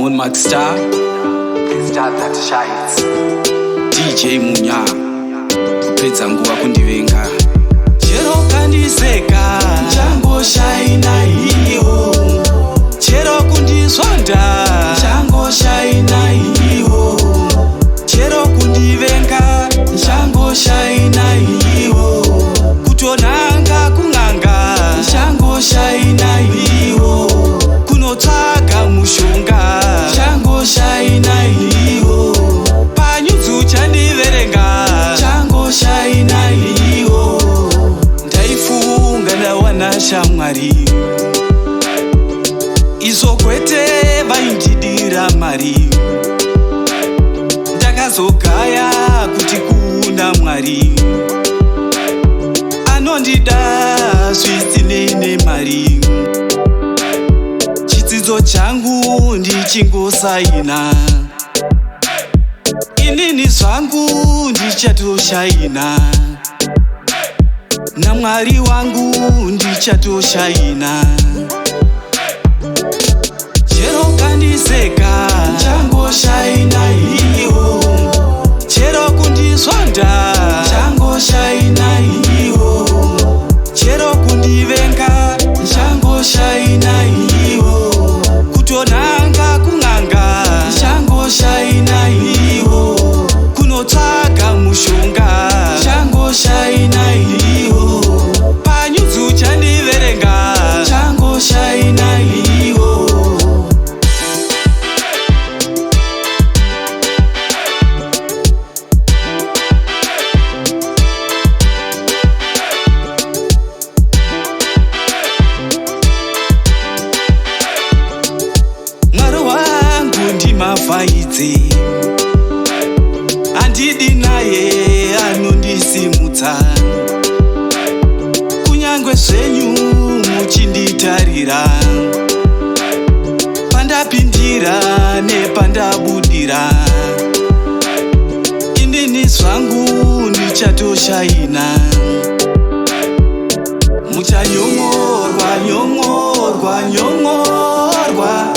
Moon Mark Star, the star that shines. DJ Munya, kupedza nguva kundivenga. Chero kandiseka, chango shaina hiyo. Chero kundisonda, chango shaina hiyo. Chero kundivenga, chango shaina hiyo. Kutonanga kunganga, chango shaina hiyo. Kunotsvaga mushonga, chango shaina hiyo. Panyudzu chandiverenga, chango shaina hiyo. Ndaifunga ndawana shamwari, izo kwete vaindidira mari. Ndakazogaya kuti kuna Mwari anondida zvisinei mari. Chidzidzo changu ndichingosaina, inini zvangu ndichatoshaina, naMwari wangu ndichatoshaina. Chero kandiseka, chango shaina hiyo. Chero kundisonda, chango shaina hiyo. Chero kundivenga, chango shaina hiyo. Kutonanga kunganga, chango shaina hiyo. Kunotsvaga mushonga, chango shaina hiyo. Panyudzu chandiverenga, chango shaina hiyo. Mavhaidze handidi naye anondisimudza, kunyangwe zvenyu muchinditarira, pandapindira nepandabudira, inini zvangu ndichatoshaina. Muchanyongorwa nyongorwa nyongorwa,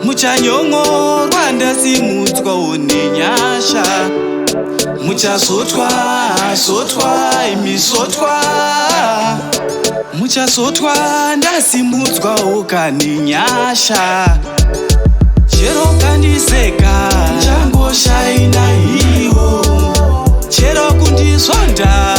muchanyongorwa ndasimudzwawo nenyasha. Muchazotwa zotwa imisotwa, muchazotwa ndasimudzwawo kanenyasha. Chero kandiseka, chango shaina hiyo. Chero kundisonda,